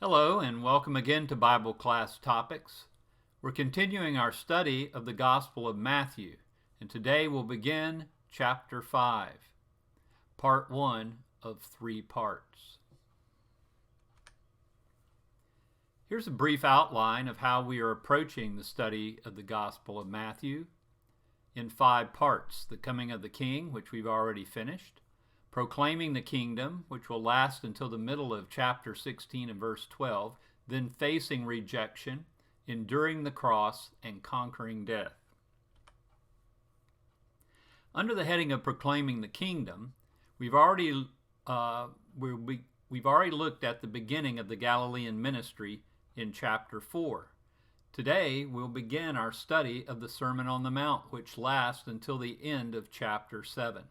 Hello and welcome again to Bible Class Topics. We're continuing our study of the Gospel of Matthew, and today we'll begin Chapter 5, Part 1 of 3 parts. Here's a brief outline of how we are approaching the study of the Gospel of Matthew in 5 parts: the coming of the King, which we've already finished; proclaiming the kingdom, which will last until the middle of chapter 16 and verse 12, then facing rejection, enduring the cross, and conquering death. Under the heading of proclaiming the kingdom, we've already looked at the beginning of the Galilean ministry in chapter 4. Today, we'll begin our study of the Sermon on the Mount, which lasts until the end of chapter 7.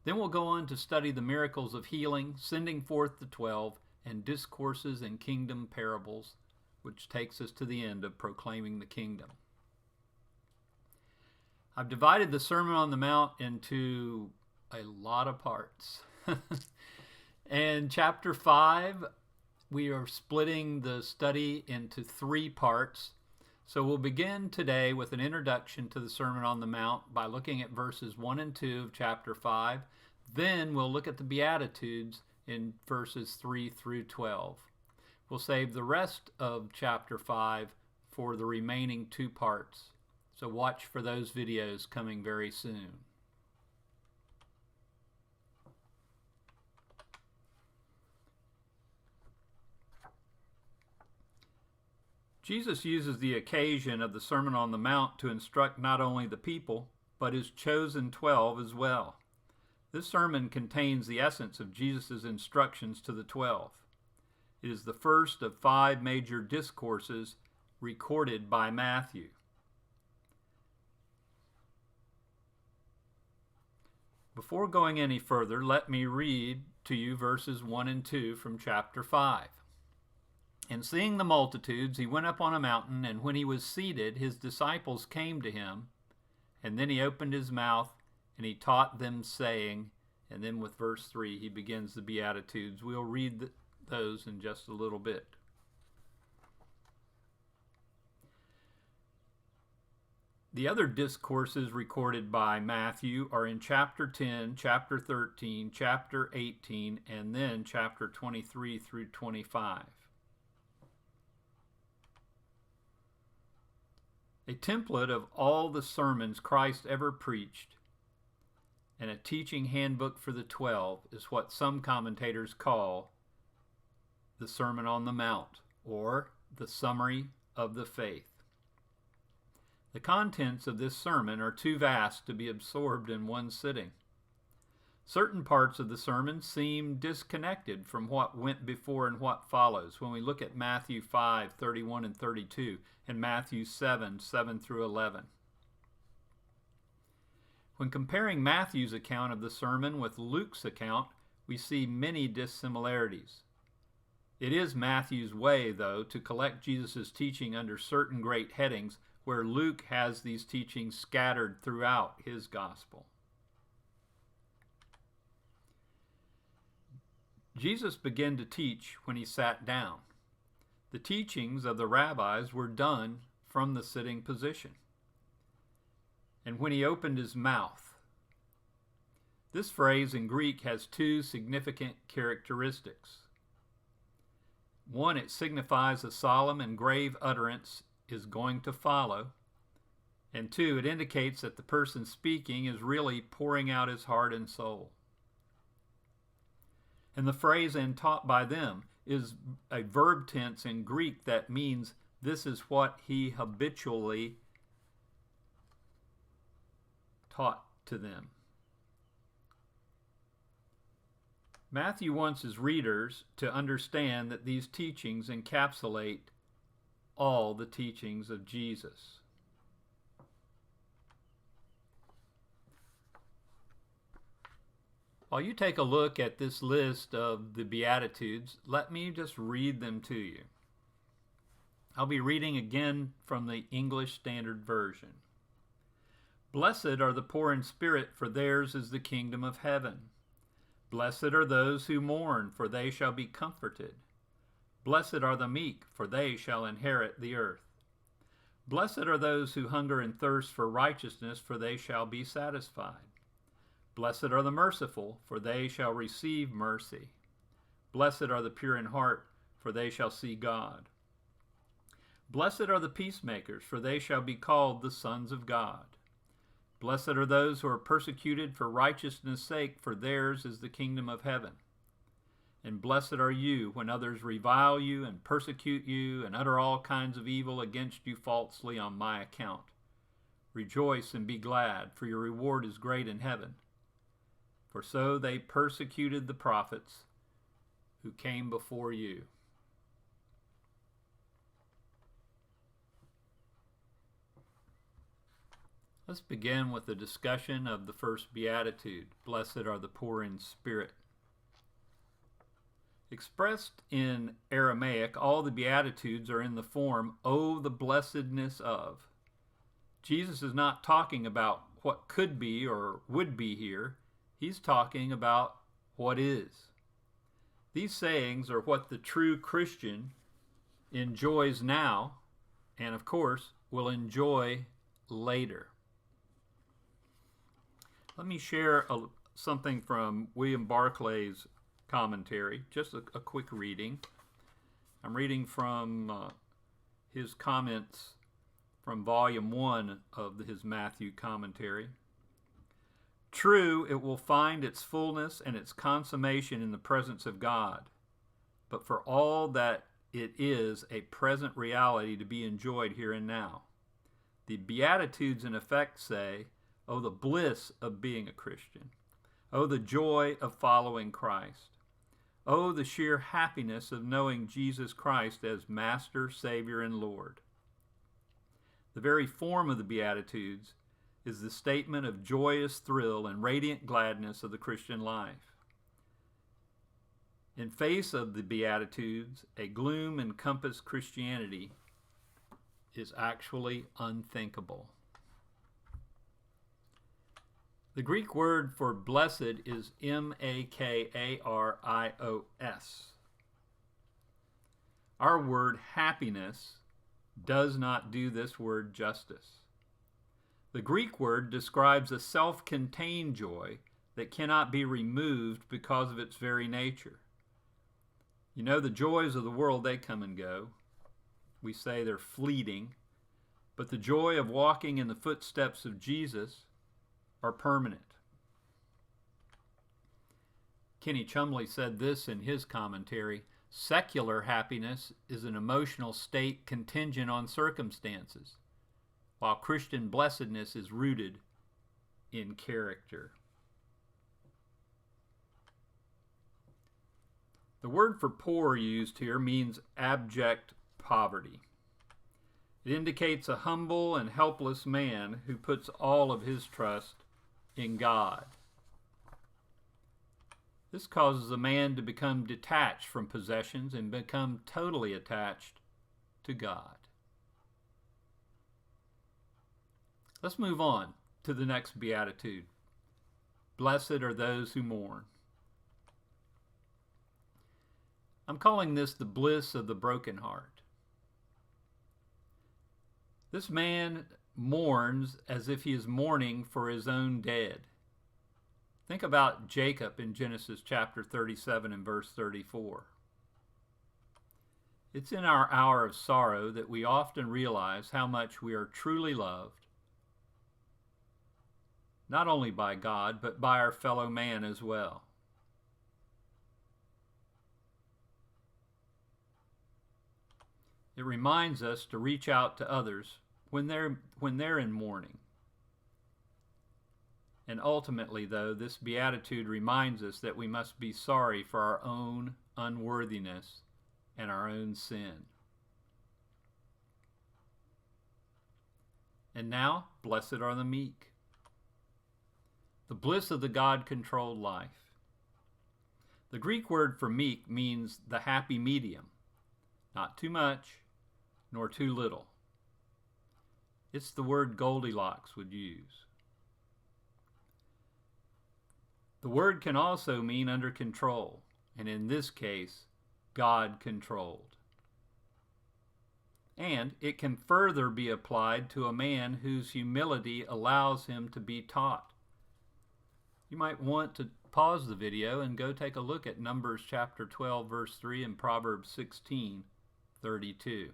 Then we'll go on to study the miracles of healing, sending forth the 12, and discourses and kingdom parables, which takes us to the end of proclaiming the kingdom. I've divided the Sermon on the Mount into a lot of parts. And chapter 5, we are splitting the study into 3 parts. So we'll begin today with an introduction to the Sermon on the Mount by looking at verses 1 and 2 of chapter 5. Then we'll look at the Beatitudes in verses 3 through 12. We'll save the rest of chapter 5 for the remaining 2 parts. So watch for those videos coming very soon. Jesus uses the occasion of the Sermon on the Mount to instruct not only the people, but his chosen 12 as well. This sermon contains the essence of Jesus' instructions to the 12. It is the first of 5 major discourses recorded by Matthew. Before going any further, let me read to you verses 1 and 2 from chapter 5. And seeing the multitudes, he went up on a mountain, and when he was seated, his disciples came to him. And then he opened his mouth, and he taught them, saying, and then with verse 3, he begins the Beatitudes. We'll read those in just a little bit. The other discourses recorded by Matthew are in chapter 10, chapter 13, chapter 18, and then chapter 23 through 25. A template of all the sermons Christ ever preached and a teaching handbook for the 12 is what some commentators call the Sermon on the Mount, or the summary of the faith. The contents of this sermon are too vast to be absorbed in one sitting. Certain parts of the sermon seem disconnected from what went before and what follows when we look at Matthew 5, 31 and 32, and Matthew 7, 7 through 11. When comparing Matthew's account of the sermon with Luke's account, we see many dissimilarities. It is Matthew's way, though, to collect Jesus' teaching under certain great headings, where Luke has these teachings scattered throughout his gospel. Jesus began to teach when he sat down. The teachings of the rabbis were done from the sitting position. And when he opened his mouth. This phrase in Greek has 2 significant characteristics. 1, it signifies a solemn and grave utterance is going to follow. And 2, it indicates that the person speaking is really pouring out his heart and soul. And the phrase "and taught by them" is a verb tense in Greek that means this is what he habitually taught to them. Matthew wants his readers to understand that these teachings encapsulate all the teachings of Jesus. While you take a look at this list of the Beatitudes, let me just read them to you. I'll be reading again from the English Standard Version. Blessed are the poor in spirit, for theirs is the kingdom of heaven. Blessed are those who mourn, for they shall be comforted. Blessed are the meek, for they shall inherit the earth. Blessed are those who hunger and thirst for righteousness, for they shall be satisfied. Blessed are the merciful, for they shall receive mercy. Blessed are the pure in heart, for they shall see God. Blessed are the peacemakers, for they shall be called the sons of God. Blessed are those who are persecuted for righteousness' sake, for theirs is the kingdom of heaven. And blessed are you when others revile you and persecute you and utter all kinds of evil against you falsely on my account. Rejoice and be glad, for your reward is great in heaven. For so they persecuted the prophets who came before you. Let's begin with a discussion of the first beatitude. Blessed are the poor in spirit. Expressed in Aramaic, all the Beatitudes are in the form, "Oh, the blessedness of." Jesus is not talking about what could be or would be here. He's talking about what is. These sayings are what the true Christian enjoys now and, of course, will enjoy later. Let me share something from William Barclay's commentary, just a quick reading. I'm reading from his comments from volume 1 of his Matthew commentary. True, it will find its fullness and its consummation in the presence of God, but for all that it is a present reality to be enjoyed here and now. The Beatitudes in effect say, oh, the bliss of being a Christian. Oh, the joy of following Christ. Oh, the sheer happiness of knowing Jesus Christ as Master, Savior, and Lord. The very form of the Beatitudes is the statement of joyous thrill and radiant gladness of the Christian life. In face of the Beatitudes, a gloom-encompassed Christianity is actually unthinkable. The Greek word for blessed is M-A-K-A-R-I-O-S. Our word happiness does not do this word justice. The Greek word describes a self-contained joy that cannot be removed because of its very nature. You know, the joys of the world, they come and go. We say they're fleeting, but the joy of walking in the footsteps of Jesus are permanent. Kenny Chumley said this in his commentary: secular happiness is an emotional state contingent on circumstances, while Christian blessedness is rooted in character. The word for poor used here means abject poverty. It indicates a humble and helpless man who puts all of his trust in God. This causes a man to become detached from possessions and become totally attached to God. Let's move on to the next beatitude. Blessed are those who mourn. I'm calling this the bliss of the broken heart. This man mourns as if he is mourning for his own dead. Think about Jacob in Genesis chapter 37 and verse 34. It's in our hour of sorrow that we often realize how much we are truly loved, not only by God, but by our fellow man as well. It reminds us to reach out to others when they're in mourning. And ultimately, though, this beatitude reminds us that we must be sorry for our own unworthiness and our own sin. And now, blessed are the meek. The bliss of the God-controlled life. The Greek word for meek means the happy medium. Not too much, nor too little. It's the word Goldilocks would use. The word can also mean under control, and in this case, God-controlled. And it can further be applied to a man whose humility allows him to be taught. You might want to pause the video and go take a look at Numbers chapter 12, verse 3 and Proverbs 16:32.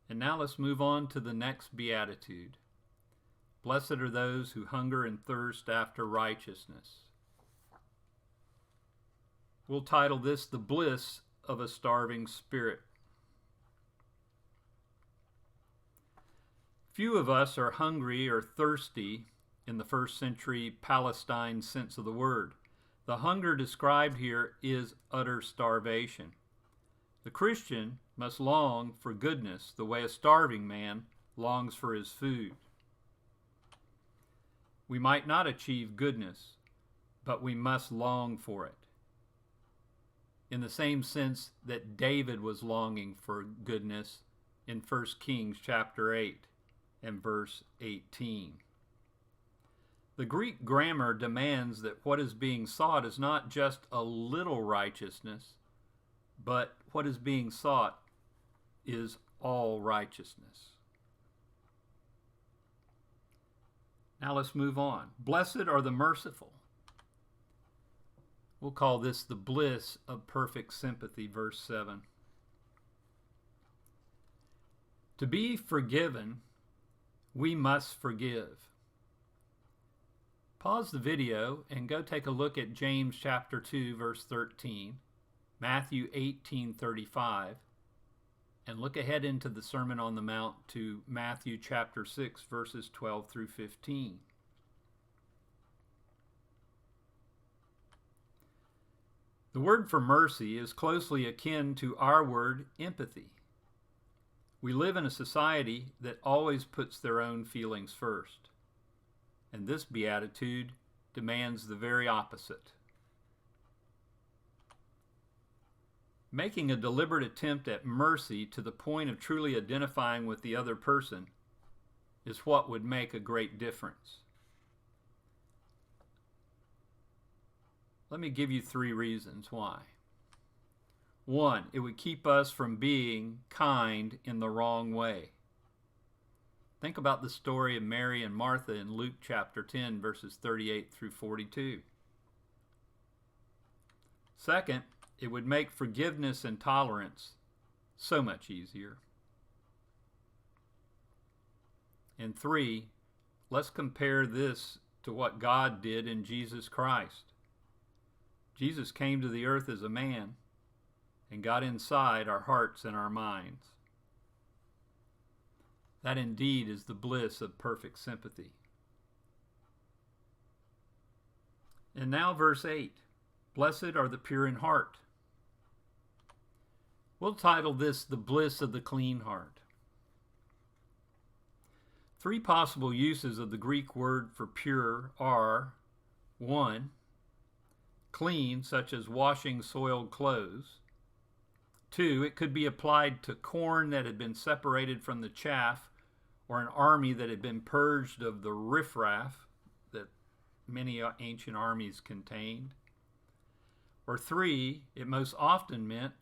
And now let's move on to the next beatitude. Blessed are those who hunger and thirst after righteousness. We'll title this The Bliss of a Starving Spirit. Few of us are hungry or thirsty in the first century Palestine sense of the word. The hunger described here is utter starvation. The Christian must long for goodness the way a starving man longs for his food. We might not achieve goodness, but we must long for it. In the same sense that David was longing for goodness in 1 Kings chapter 8 and verse 18. The Greek grammar demands that what is being sought is not just a little righteousness, but what is being sought is all righteousness. Now let's move on. Blessed are the merciful. We'll call this the bliss of perfect sympathy, verse 7. To be forgiven, we must forgive. Pause the video and go take a look at James chapter 2, verse 13, Matthew 18:35, and look ahead into the Sermon on the Mount to Matthew chapter 6, verses 12 through 15. The word for mercy is closely akin to our word empathy. We live in a society that always puts their own feelings first, and this beatitude demands the very opposite. Making a deliberate attempt at mercy to the point of truly identifying with the other person is what would make a great difference. Let me give you 3 reasons why. 1, it would keep us from being kind in the wrong way. Think about the story of Mary and Martha in Luke chapter 10, verses 38 through 42. 2, it would make forgiveness and tolerance so much easier. And 3, let's compare this to what God did in Jesus Christ. Jesus came to the earth as a man and got inside our hearts and our minds. That indeed is the bliss of perfect sympathy. And now verse 8, blessed are the pure in heart. We'll title this the bliss of the clean heart. 3 possible uses of the Greek word for pure are 1, clean, such as washing soiled clothes. 2, it could be applied to corn that had been separated from the chaff, or an army that had been purged of the riffraff that many ancient armies contained. Or 3, it most often meant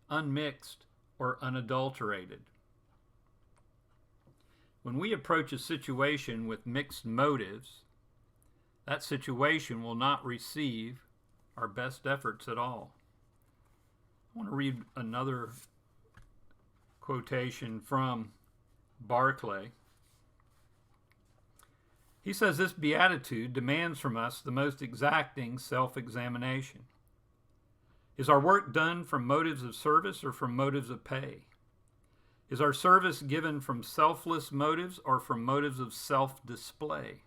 unmixed or unadulterated. When we approach a situation with mixed motives, that situation will not receive our best efforts at all. I want to read another quotation from Barclay. He says this beatitude demands from us the most exacting self-examination. Is our work done from motives of service or from motives of pay? Is our service given from selfless motives or from motives of self-display?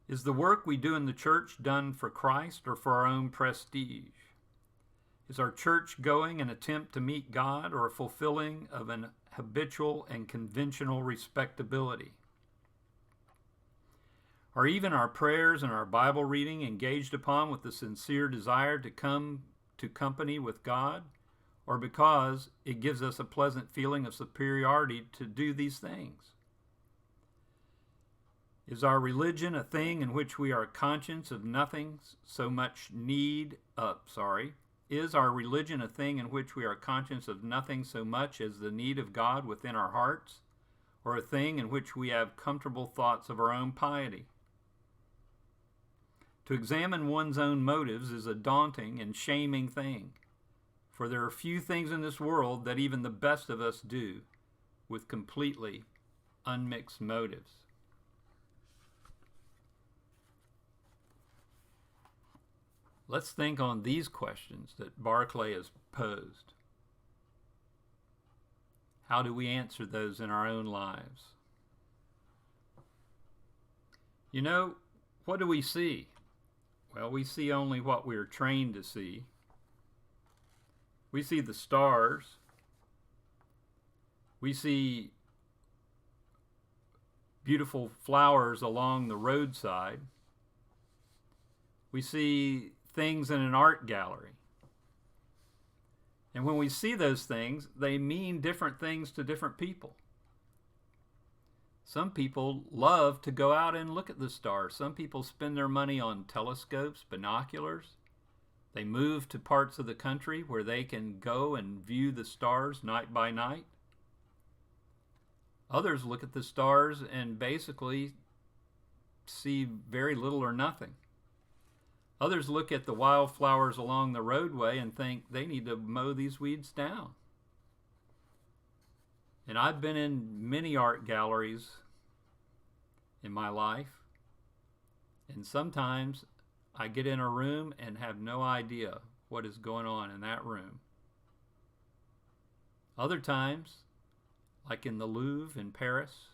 Is the work we do in the church done for Christ or for our own prestige? Is our church going an attempt to meet God or a fulfilling of an habitual and conventional respectability? Are even our prayers and our Bible reading engaged upon with the sincere desire to come to company with God, or because it gives us a pleasant feeling of superiority to do these things? Is our religion a thing in which we are conscious of nothing so much Is our religion a thing in which we are conscious of nothing so much as the need of God within our hearts, or a thing in which we have comfortable thoughts of our own piety? To examine one's own motives is a daunting and shaming thing, for there are few things in this world that even the best of us do with completely unmixed motives. Let's think on these questions that Barclay has posed. How do we answer those in our own lives? You know, what do we see? Well, we see only what we are trained to see. We see the stars. We see beautiful flowers along the roadside. We see things in an art gallery. And when we see those things, they mean different things to different people. Some people love to go out and look at the stars. Some people spend their money on telescopes, binoculars. They move to parts of the country where they can go and view the stars night by night. Others look at the stars and basically see very little or nothing. Others look at the wildflowers along the roadway and think they need to mow these weeds down. And I've been in many art galleries in my life, and sometimes I get in a room and have no idea what is going on in that room. Other times, like in the Louvre in Paris,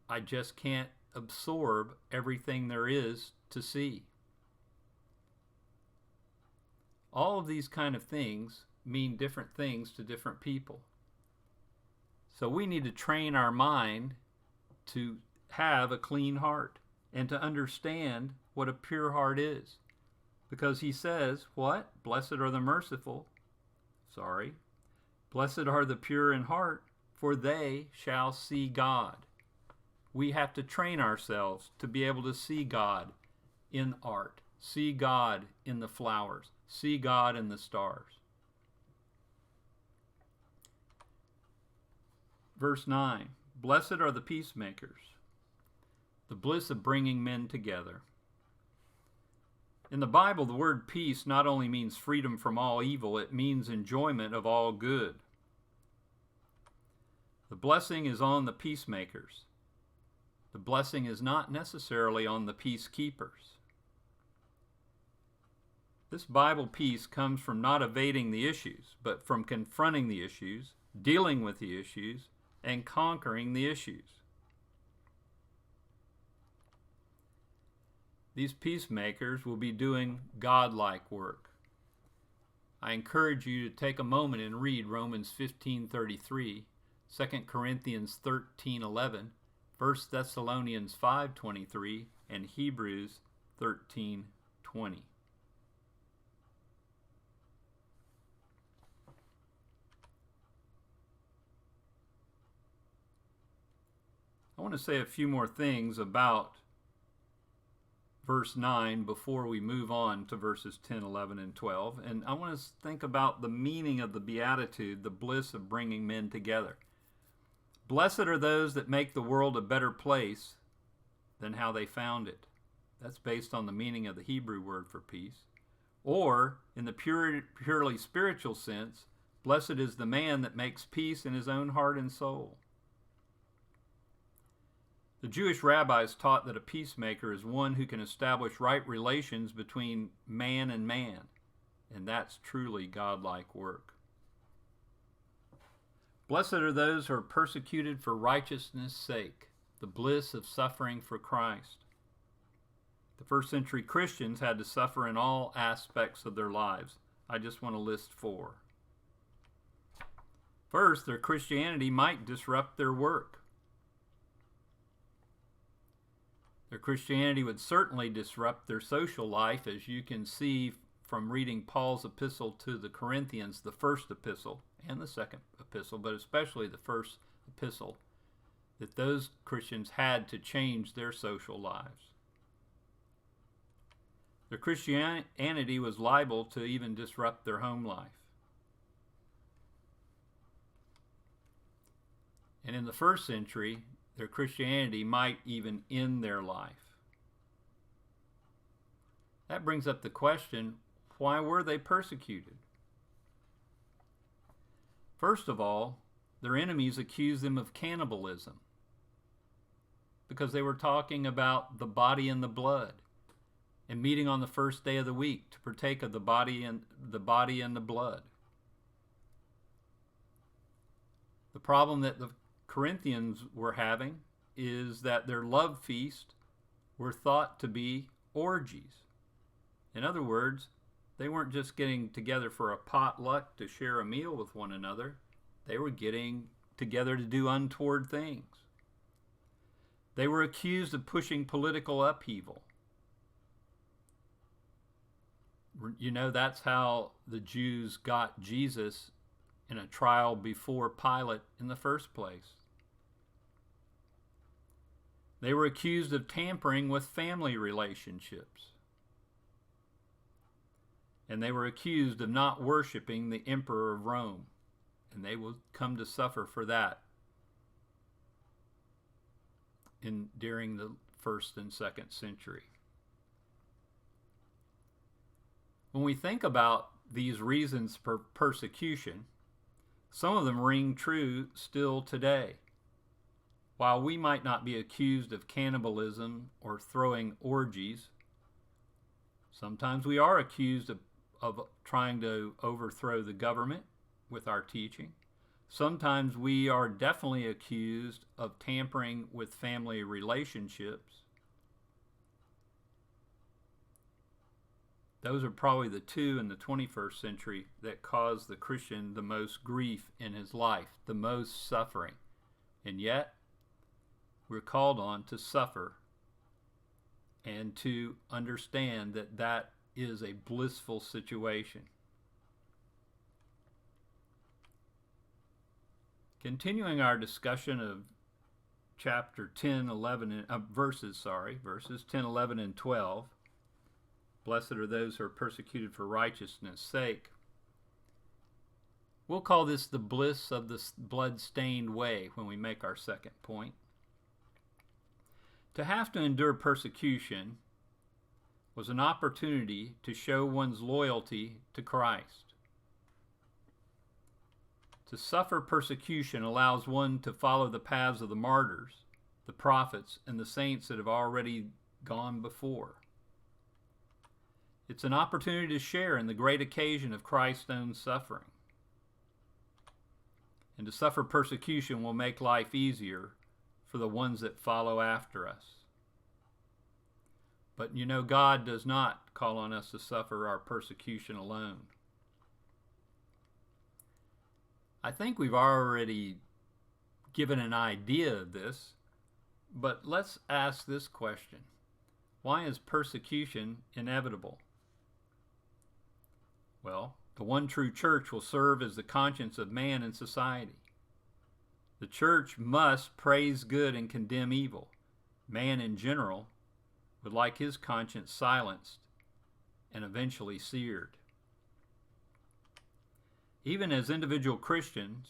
I just can't absorb everything there is to see. All of these kind of things mean different things to different people. So we need to train our mind to have a clean heart and to understand what a pure heart is. Because he says, what? Blessed are the merciful. Blessed are the pure in heart, for they shall see God. We have to train ourselves to be able to see God in art, see God in the flowers, see God in the stars. Verse 9, blessed are the peacemakers, the bliss of bringing men together. In the Bible, the word peace not only means freedom from all evil, it means enjoyment of all good. The blessing is on the peacemakers. The blessing is not necessarily on the peacekeepers. This Bible peace comes from not evading the issues, but from confronting the issues, dealing with the issues, and conquering the issues. These peacemakers will be doing God-like work. I encourage you to take a moment and read Romans 15:33, 2 Corinthians 13:11, 1 Thessalonians 5:23, and Hebrews 13:20. I want to say a few more things about verse 9 before we move on to verses 10, 11, and 12. And I want to think about the meaning of the Beatitude, the bliss of bringing men together. Blessed are those that make the world a better place than how they found it. That's based on the meaning of the Hebrew word for peace. Or, in the purely spiritual sense, blessed is the man that makes peace in his own heart and soul. The Jewish rabbis taught that a peacemaker is one who can establish right relations between man, and that's truly godlike work. Blessed are those who are persecuted for righteousness' sake, the bliss of suffering for Christ. The first century Christians had to suffer in all aspects of their lives. I just want to list 4. First, their Christianity might disrupt their work. Their Christianity would certainly disrupt their social life, as you can see from reading Paul's epistle to the Corinthians, the first epistle and the second epistle, but especially the first epistle. that those Christians had to change their social lives. Their Christianity was liable to even disrupt their home life. And in the first century, their Christianity might even end their life. That brings up the question, why were they persecuted? First of all, their enemies accused them of cannibalism because they were talking about the body and the blood and meeting on the first day of the week to partake of the body and the blood. The problem that the Corinthians were having is that their love feast were thought to be orgies. In other words, they weren't just getting together for a potluck to share a meal with one another. They were getting together to do untoward things. They were accused of pushing political upheaval. You know, that's how the Jews got Jesus in a trial before Pilate in the first place. They were accused of tampering with family relationships. And they were accused of not worshiping the emperor of Rome. And they will come to suffer for that during the 1st and 2nd century. When we think about these reasons for persecution, some of them ring true still today. While we might not be accused of cannibalism or throwing orgies, sometimes we are accused of trying to overthrow the government with our teaching. Sometimes we are definitely accused of tampering with family relationships. Those are probably the two in the 21st century that cause the Christian the most grief in his life, the most suffering. And yet, we're called on to suffer and to understand that that is a blissful situation. Continuing our discussion of chapter 10, 11, verses 10, 11, and 12, blessed are those who are persecuted for righteousness' sake. We'll call this the bliss of the blood-stained way when we make our second point. To have to endure persecution was an opportunity to show one's loyalty to Christ. To suffer persecution allows one to follow the paths of the martyrs, the prophets, and the saints that have already gone before. It's an opportunity to share in the great occasion of Christ's own suffering. And to suffer persecution will make life easier for the ones that follow after us. But you know, God does not call on us to suffer our persecution alone. I think we've already given an idea of this, but let's ask this question. Why is persecution inevitable? Well, the one true church will serve as the conscience of man and society. The church must praise good and condemn evil. Man in general would like his conscience silenced and eventually seared. Even as individual Christians,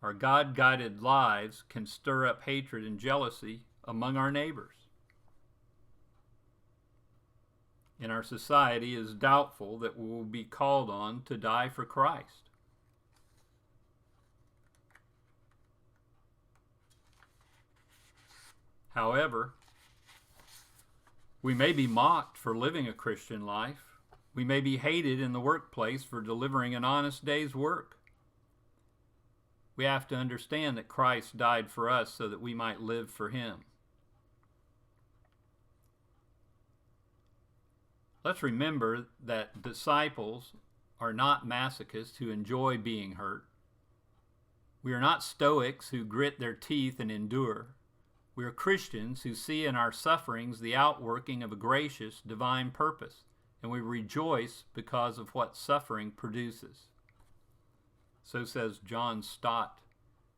our God-guided lives can stir up hatred and jealousy among our neighbors. In our society, it is doubtful that we will be called on to die for Christ. However, we may be mocked for living a Christian life. We may be hated in the workplace for delivering an honest day's work. We have to understand that Christ died for us so that we might live for him. Let's remember that disciples are not masochists who enjoy being hurt. We are not stoics who grit their teeth and endure. We are Christians who see in our sufferings the outworking of a gracious, divine purpose, and we rejoice because of what suffering produces. So says John Stott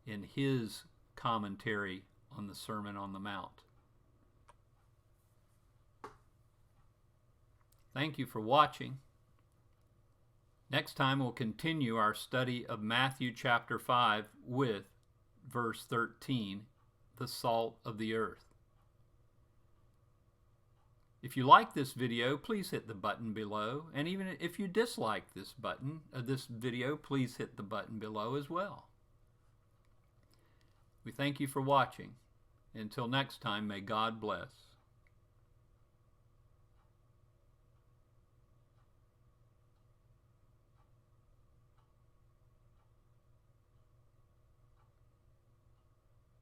in his commentary on the Sermon on the Mount. Thank you for watching. Next time we'll continue our study of Matthew chapter 5 with verse 13, the salt of the earth. If you like this video, please hit the button below. And even if you dislike this video, please hit the button below as well. We thank you for watching. Until next time, may God bless.